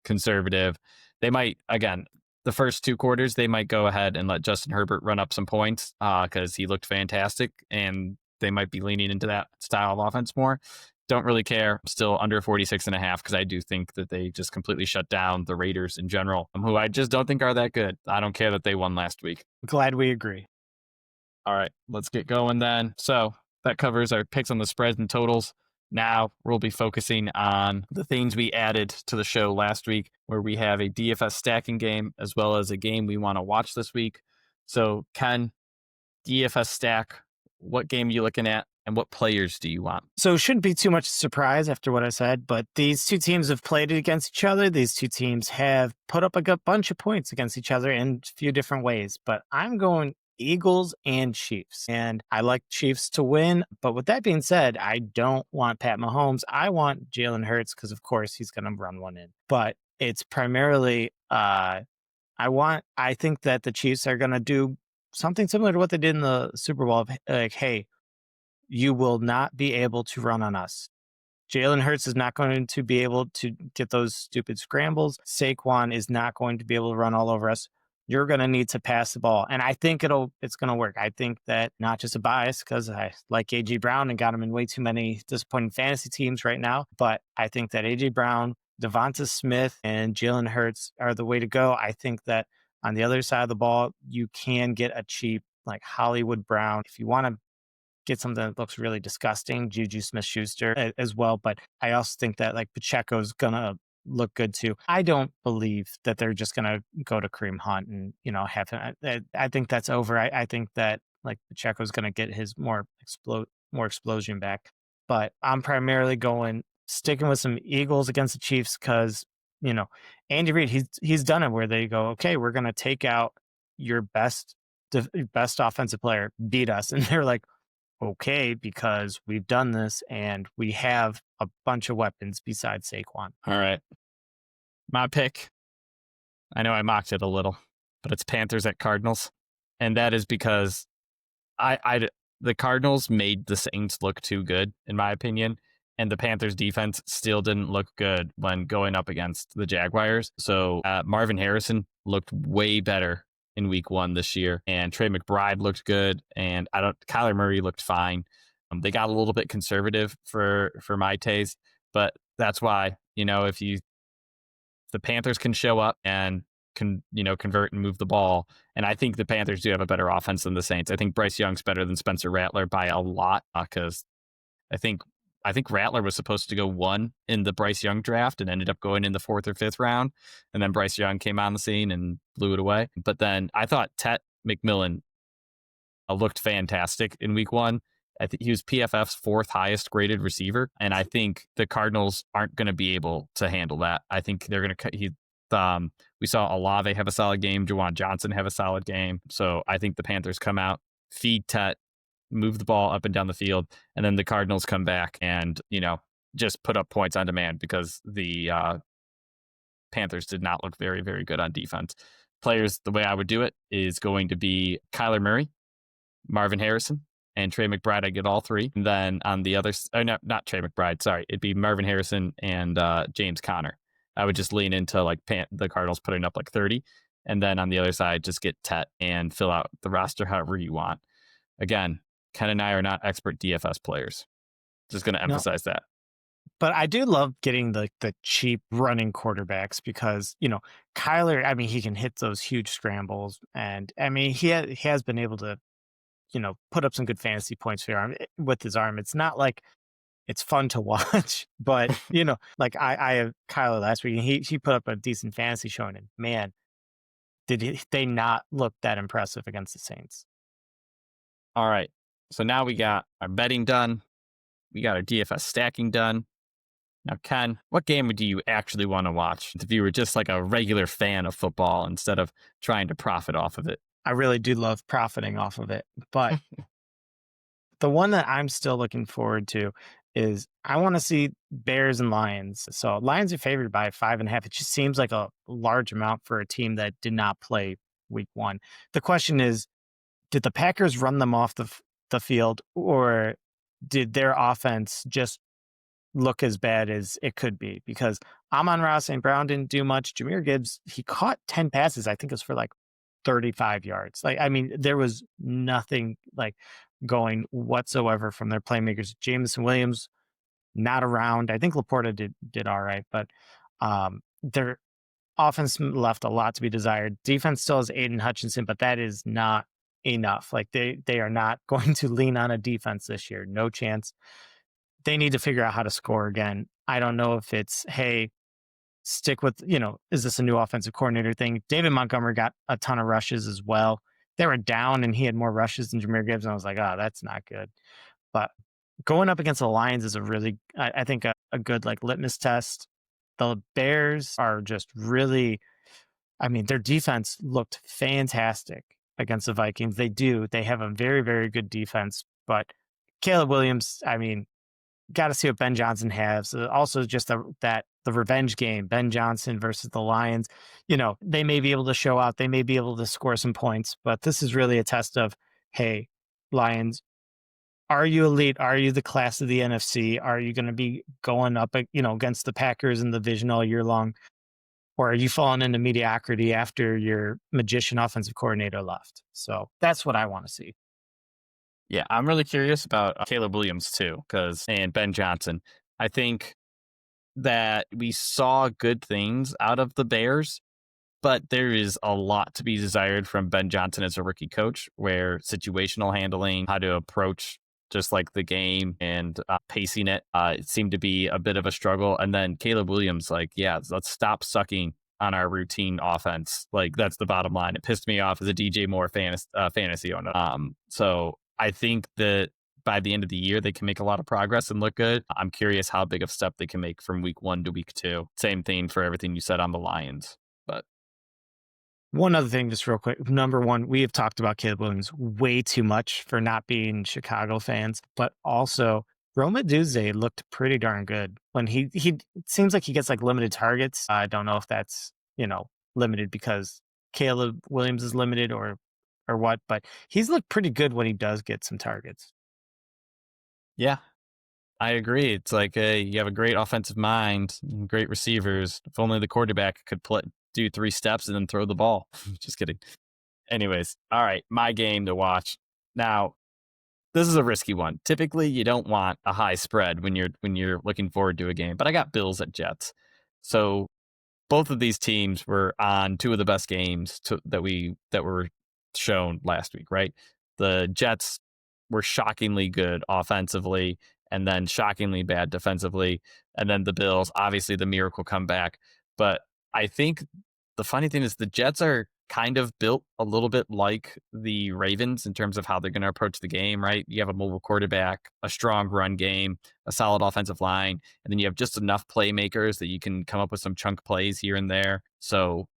conservative. They might, again, the first 2 quarters, they might go ahead and let Justin Herbert run up some points because he looked fantastic, and they might be leaning into that style of offense more. Don't really care. Still under 46.5 because I do think that they just completely shut down the Raiders in general, who I just don't think are that good. I don't care that they won last week. Glad we agree. All right, let's get going then. So that covers our picks on the spreads and totals. Now we'll be focusing on the things we added to the show last week, where we have a DFS stacking game as well as a game we want to watch this week. So Ken, DFS stack, what game are you looking at and what players do you want? So it shouldn't be too much surprise after what I said, but these 2 teams have played against each other. These 2 teams have put up a good bunch of points against each other in a few different ways, but I'm going Eagles and Chiefs. And I like Chiefs to win. But with that being said, I don't want Pat Mahomes. I want Jalen Hurts because, of course, he's going to run one in. But it's primarily, I think that the Chiefs are going to do something similar to what they did in the Super Bowl. Like, hey, you will not be able to run on us. Jalen Hurts is not going to be able to get those stupid scrambles. Saquon is not going to be able to run all over us. You're going to need to pass the ball. And I think it's going to work. I think that, not just a bias because I like A.J. Brown and got him in way too many disappointing fantasy teams right now. But I think that A.J. Brown, Devonta Smith, and Jalen Hurts are the way to go. I think that on the other side of the ball, you can get a cheap like Hollywood Brown. If you want to get something that looks really disgusting, Juju Smith-Schuster as well. But I also think that like Pacheco's going to look good too. I don't believe that they're just going to go to Kareem Hunt and, have him. I think that's over. I think that like Pacheco's going to get his more explosion back. But I'm primarily sticking with some Eagles against the Chiefs because, Andy Reid, he's done it where they go, okay, we're going to take out your best offensive player, beat us. And they're like, okay, because we've done this and we have a bunch of weapons besides Saquon. All right. My pick, I know I mocked it a little, but it's Panthers at Cardinals. And that is because the Cardinals made the Saints look too good, in my opinion. And the Panthers defense still didn't look good when going up against the Jaguars. So Marvin Harrison looked way better in week 1 this year. And Trey McBride looked good. And Kyler Murray looked fine. They got a little bit conservative for my taste. But that's why, if the Panthers can show up and can, convert and move the ball. And I think the Panthers do have a better offense than the Saints. I think Bryce Young's better than Spencer Rattler by a lot because I think Rattler was supposed to go 1 in the Bryce Young draft and ended up going in the 4th or 5th round. And then Bryce Young came on the scene and blew it away. But then I thought Tet McMillan looked fantastic in week 1. I think he was PFF's 4th highest graded receiver. And I think the Cardinals aren't going to be able to handle that. I think they're going to we saw Olave have a solid game, Juwan Johnson have a solid game. So I think the Panthers come out, feed Tet, move the ball up and down the field, and then the Cardinals come back and, just put up points on demand because the Panthers did not look very, very good on defense. Players, the way I would do it is going to be Kyler Murray, Marvin Harrison, and Trey McBride. I get all 3. And then on the other, no, not Trey McBride, sorry. It'd be Marvin Harrison and James Conner. I would just lean into like the Cardinals putting up like 30. And then on the other side, just get Tet and fill out the roster however you want. Again, Ken and I are not expert DFS players. Just going to emphasize that. But I do love getting the cheap running quarterbacks because, Kyler, I mean, he can hit those huge scrambles. And I mean, he has been able to, put up some good fantasy points for your arm with his arm. It's not like it's fun to watch, but, like I have Kyler last week and he put up a decent fantasy showing. And man, they not look that impressive against the Saints. All right. So now we got our betting done. We got our DFS stacking done. Now, Ken, what game do you actually want to watch if you were just like a regular fan of football instead of trying to profit off of it? I really do love profiting off of it. But the one that I'm still looking forward to is I want to see Bears and Lions. So Lions are favored by 5.5. It just seems like a large amount for a team that did not play week 1. The question is, did the Packers run them off the field, or did their offense just look as bad as it could be? Because Amon-Ra St. Brown didn't do much. Jahmyr Gibbs, he caught 10 passes. I think it was for like 35 yards. Like, I mean, there was nothing like going whatsoever from their playmakers. Jameson Williams, not around. I think Laporta did all right, but their offense left a lot to be desired. Defense still has Aiden Hutchinson, but that is not enough. Like they are not going to lean on a defense this year. No chance. They need to figure out how to score again. I don't know if it's, hey, stick with, is this a new offensive coordinator thing? David Montgomery got a ton of rushes as well. They were down and he had more rushes than Jahmyr Gibbs. And I was like, oh, that's not good. But going up against the Lions is a really, I think, a good like litmus test. The Bears are just really, I mean, their defense looked fantastic against the Vikings. They have a very, very good defense. But Caleb Williams, I mean, got to see what Ben Johnson has. Also, just the revenge game, Ben Johnson versus the Lions. They may be able to show out. They may be able to score some points. But this is really a test of, hey, Lions, are you elite? Are you the class of the NFC? Are you going to be going up, against the Packers in the division all year long? Or are you falling into mediocrity after your magician offensive coordinator left? So that's what I want to see. Yeah, I'm really curious about Caleb Williams too, and Ben Johnson. I think that we saw good things out of the Bears, but there is a lot to be desired from Ben Johnson as a rookie coach, where situational handling, how to approach just like the game and pacing it, it seemed to be a bit of a struggle. And then Caleb Williams, like, yeah, let's stop sucking on our routine offense. Like, that's the bottom line. It pissed me off as a DJ Moore fantasy owner. So I think that by the end of the year, they can make a lot of progress and look good. I'm curious how big of a step they can make from week 1 to week 2. Same thing for everything you said on the Lions. But one other thing, just real quick. Number one, we have talked about Caleb Williams way too much for not being Chicago fans, but also Rome Odunze looked pretty darn good when he seems like he gets like limited targets. I don't know if that's, limited because Caleb Williams is limited or what, but he's looked pretty good when he does get some targets. yeah, I agree. It's like you have a great offensive mind, great receivers. If only the quarterback could do 3 steps and then throw the ball. Just kidding. Anyways, all right, my game to watch. Now, this is a risky one. Typically, you don't want a high spread when you're looking forward to a game, but I got Bills at Jets. So both of these teams were on two of the best games that were shown last week, right? The Jets were shockingly good offensively and then shockingly bad defensively. And then the Bills, obviously the miracle comeback. But I think the funny thing is the Jets are kind of built a little bit like the Ravens in terms of how they're going to approach the game, right? You have a mobile quarterback, a strong run game, a solid offensive line, and then you have just enough playmakers that you can come up with some chunk plays here and there. So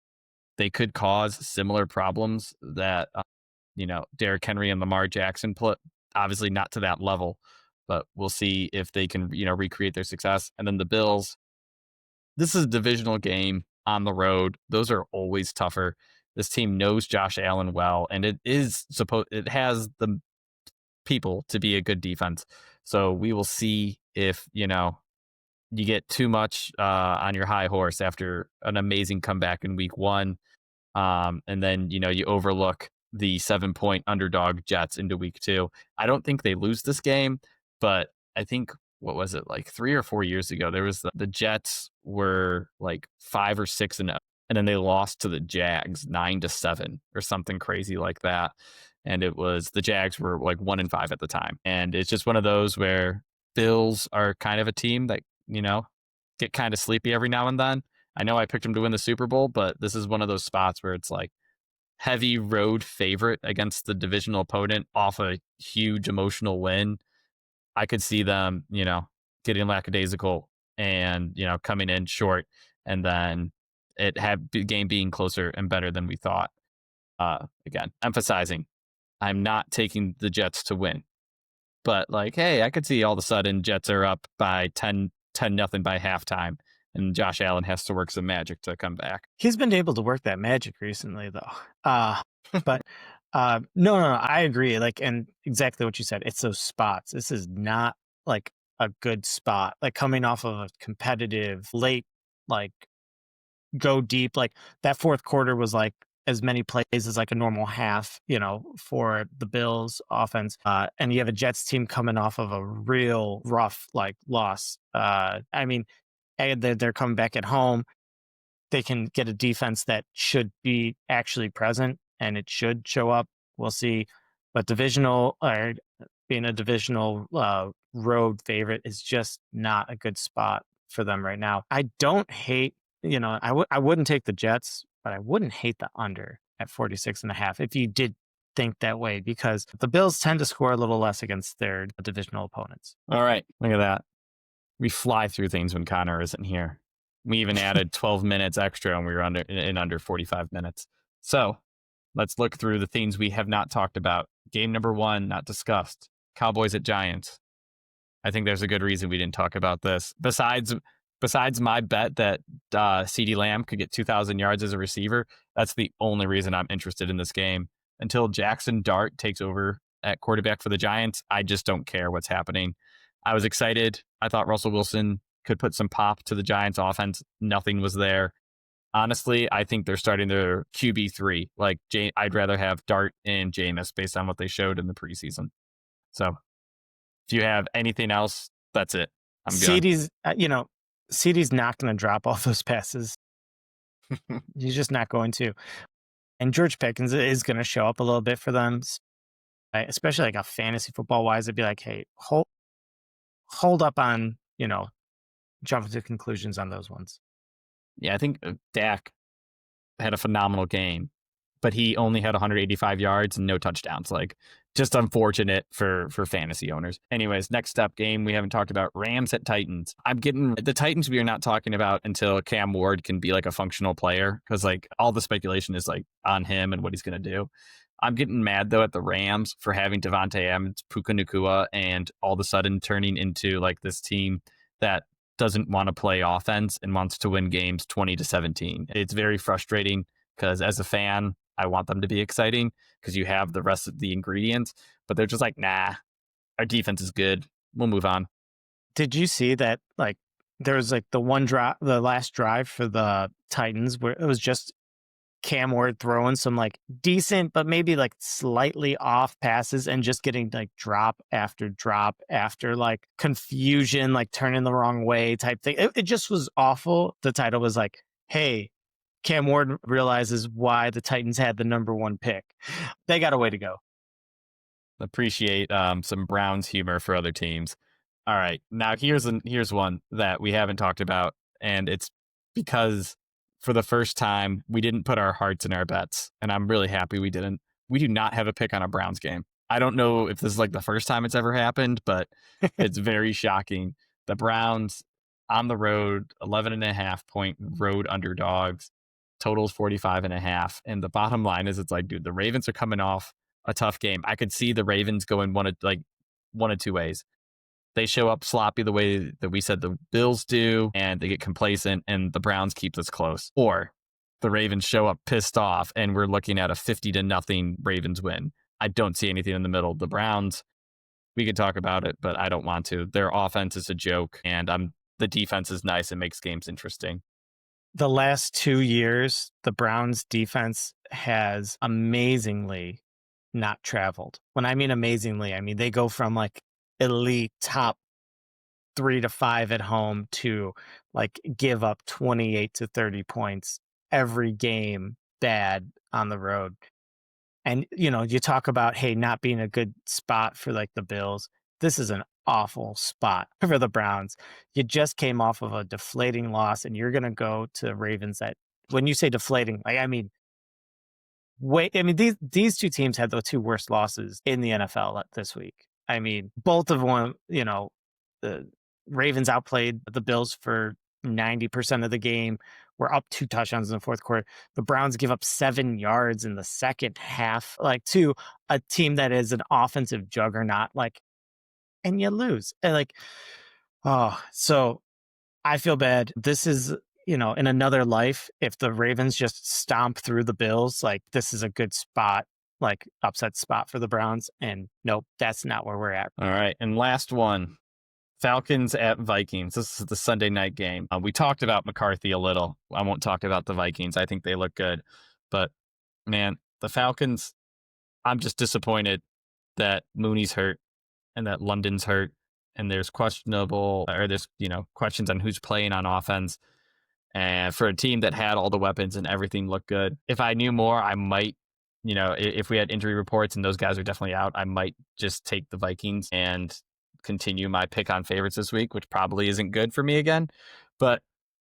they could cause similar problems that Derrick Henry and Lamar Jackson put. Obviously, not to that level, but we'll see if they can recreate their success. And then the Bills. This is a divisional game on the road. Those are always tougher. This team knows Josh Allen well, and it has the people to be a good defense. So we will see if you get too much on your high horse after an amazing comeback in week one. And then, you overlook the 7-point underdog Jets into week two. I don't think they lose this game, but I think, what was it, like 3 or 4 years ago, there was the Jets were like 5 or 6-0, and then they lost to the Jags 9-7 or something crazy like that. And it was the Jags were like 1-5 at the time. And it's just one of those where Bills are kind of a team that, get kind of sleepy every now and then. I know I picked them to win the Super Bowl, but this is one of those spots where it's like heavy road favorite against the divisional opponent off a huge emotional win. I could see them, getting lackadaisical and, coming in short, and then the game being closer and better than we thought. Again, emphasizing, I'm not taking the Jets to win, but like, hey, I could see all of a sudden Jets are up by 10-0 by halftime, and Josh Allen has to work some magic to come back. He's been able to work that magic recently, though. But no, I agree. Like, and exactly what you said. It's those spots. This is not like a good spot. Like coming off of a competitive late, like go deep. Like that fourth quarter was like as many plays as like a normal half, for the Bills offense. And you have a Jets team coming off of a real rough like loss. I mean, they're coming back at home. They can get a defense that should be actually present and it should show up. We'll see. But being a divisional road favorite is just not a good spot for them right now. I don't hate, I wouldn't take the Jets, but I wouldn't hate the under at 46.5 if you did think that way, because the Bills tend to score a little less against their divisional opponents. All right. Look at that. We fly through things when Connor isn't here. We even added 12 minutes extra and we were under 45 minutes. So let's look through the things we have not talked about. Game number 1, not discussed. Cowboys at Giants. I think there's a good reason we didn't talk about this. Besides my bet that CeeDee Lamb could get 2,000 yards as a receiver, that's the only reason I'm interested in this game. Until Jackson Dart takes over at quarterback for the Giants, I just don't care what's happening. I was excited. I thought Russell Wilson could put some pop to the Giants offense. Nothing was there. Honestly, I think they're starting their QB3. Like, I'd rather have Dart and Jameis based on what they showed in the preseason. So if you have anything else, that's it. I'm good. CeeDee's not going to drop all those passes. He's just not going to. And George Pickens is going to show up a little bit for them, especially like a fantasy football wise. It'd be like, hey, hold up on, jumping to conclusions on those ones. Yeah, I think Dak had a phenomenal game, but he only had 185 yards and no touchdowns. Like, just unfortunate for fantasy owners. Anyways, next up game we haven't talked about, Rams at Titans. I'm getting the Titans we are not talking about until Cam Ward can be like a functional player, because like all the speculation is like on him and what he's going to do. I'm getting mad though at the Rams for having Devontae Adams, Puka Nacua, and all of a sudden turning into like this team that doesn't want to play offense and wants to win games 20-17. It's very frustrating because as a fan, I want them to be exciting because you have the rest of the ingredients, but they're just like, nah, our defense is good. We'll move on. Did you see that? Like, there was like the last drive for the Titans where it was just Cam Ward throwing some like decent, but maybe like slightly off passes and just getting like drop after like confusion, like turning the wrong way type thing. It just was awful. The title was like, hey, Cam Ward realizes why the Titans had the number 1 pick. They got a way to go. Appreciate some Browns humor for other teams. All right, now here's one that we haven't talked about, and it's because for the first time we didn't put our hearts in our bets, and I'm really happy we didn't. We do not have a pick on a Browns game. I don't know if this is like the first time it's ever happened, but it's very shocking. The Browns on the road, 11.5-point road underdogs, totals 45.5, and the bottom line is it's like, dude, the Ravens are coming off a tough game. I could see the Ravens going one of two ways. They show up sloppy the way that we said the Bills do, and they get complacent, and the Browns keep this close. Or the Ravens show up pissed off, and we're looking at a 50-0 Ravens win. I don't see anything in the middle. The Browns, we could talk about it, but I don't want to. Their offense is a joke, and the defense is nice and makes games interesting. The last 2 years, the Browns defense has amazingly not traveled. When I mean amazingly, I mean they go from like elite top 3 to 5 at home to like give up 28 to 30 points every game bad on the road. And you talk about, hey, not being a good spot for like the Bills. This is an awful spot for the Browns. You just came off of a deflating loss, and you're going to go to Ravens that, when you say deflating, like, I mean, these two teams had the 2 worst losses in the NFL this week. I mean, both of them, the Ravens outplayed the Bills for 90% of the game. We're up 2 touchdowns in the fourth quarter. The Browns give up 7 yards in the second half, like, to a team that is an offensive juggernaut, like, and you lose. And like, so I feel bad. This is, in another life, if the Ravens just stomp through the Bills, like, this is a good spot, like upset spot for the Browns. And nope, that's not where we're at. All right. And last one, Falcons at Vikings. This is the Sunday night game. We talked about McCarthy a little. I won't talk about the Vikings. I think they look good. But, man, the Falcons, I'm just disappointed that Mooney's hurt and that London's hurt. And there's questions on who's playing on offense. And for a team that had all the weapons and everything looked good, if I knew more, I might, if we had injury reports and those guys are definitely out, I might just take the Vikings and continue my pick on favorites this week, which probably isn't good for me again. But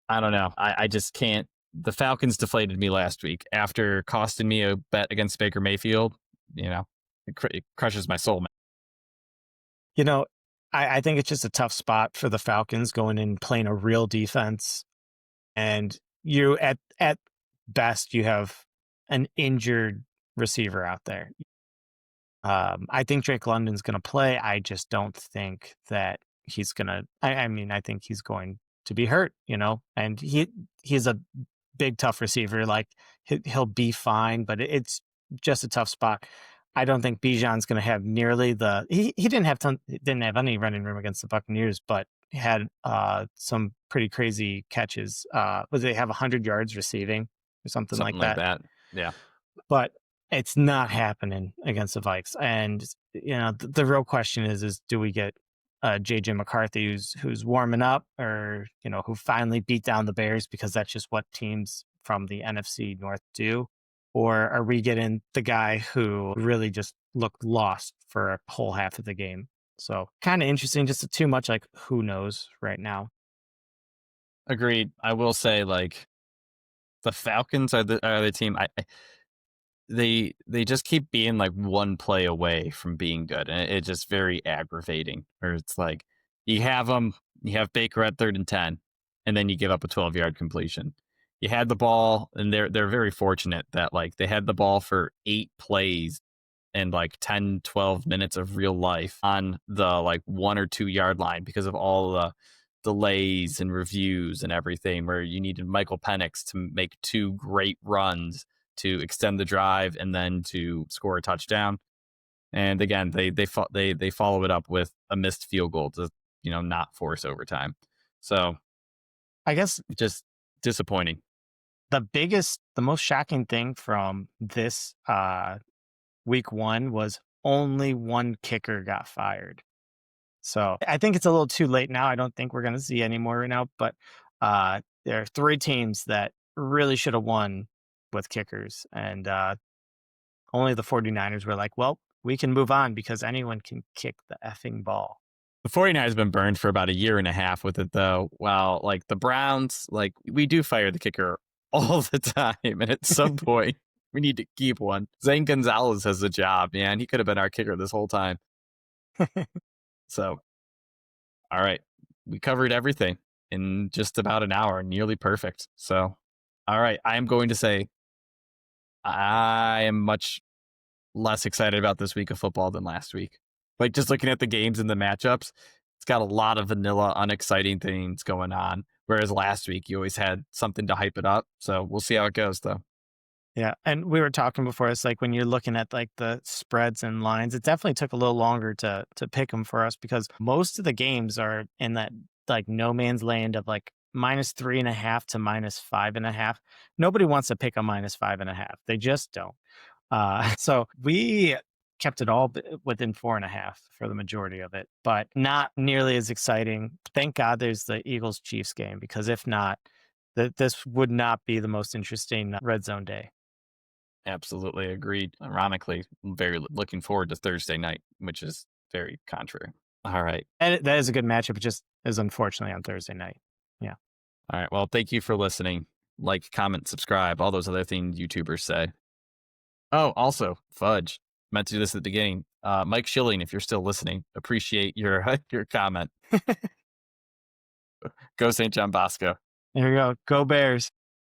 I don't know. I just can't. The Falcons deflated me last week after costing me a bet against Baker Mayfield. It crushes my soul, man. I think it's just a tough spot for the Falcons going in playing a real defense. And you, at best, you have an injured receiver out there. I think Drake London's going to play. I just don't think that he's going to. I mean, I think he's going to be hurt. And he's a big, tough receiver. Like, he'll be fine, but it's just a tough spot. I don't think Bijan's going to have nearly the. He didn't have any running room against the Buccaneers, but had some pretty crazy catches. They have 100 yards receiving or something like that? Yeah. But it's not happening against the Vikes. And the real question is do we get JJ McCarthy who's warming up, or who finally beat down the Bears, because that's just what teams from the NFC North do? Or are we getting the guy who really just looked lost for a whole half of the game? So kind of interesting, just too much like who knows right now. Agreed. I will say, like, the Falcons are the team. They just keep being like one play away from being good, and it's just very aggravating. Or it's like you have Baker at 3rd and 10, and then you give up a 12-yard completion. You had the ball, and they're very fortunate that like they had the ball for 8 plays and like 10, 12 minutes of real life on the like 1 or 2 yard line because of all the delays and reviews and everything, where you needed Michael Penix to make 2 great runs to extend the drive and then to score a touchdown. And again, they follow it up with a missed field goal to not force overtime. So I guess just disappointing. The most shocking thing from this week one was only one kicker got fired. So I think it's a little too late now. I don't think we're going to see any more right now, but there are three teams that really should have won with kickers. And only the 49ers were like, well, we can move on because anyone can kick the effing ball. The 49ers have been burned for about a year and a half with it, though. While like the Browns, like we do fire the kicker all the time. And at some point, we need to keep one. Zane Gonzalez has a job, man. He could have been our kicker this whole time. So, all right. We covered everything in just about an hour, nearly perfect. So, all right. I am going to say I am much less excited about this week of football than last week. Like just looking at the games and the matchups, it's got a lot of vanilla, unexciting things going on. Whereas last week, you always had something to hype it up. So we'll see how it goes, though. Yeah, and we were talking before. It's like when you're looking at like the spreads and lines, it definitely took a little longer to pick them for us because most of the games are in that like no man's land of like -3.5 to -5.5. Nobody wants to pick a -5.5. They just don't. So we kept it all within 4.5 for the majority of it, but not nearly as exciting. Thank God there's the Eagles Chiefs game because if not, this would not be the most interesting red zone day. Absolutely agreed. Ironically, very looking forward to Thursday night, which is very contrary. All right. And that is a good matchup. It just is unfortunately on Thursday night. Yeah. All right. Well, thank you for listening. Like, comment, subscribe, all those other things YouTubers say. Oh, also, fudge. Meant to do this at the beginning. Mike Schilling, if you're still listening, appreciate your your comment. Go St. John Bosco. There we go. Go Bears.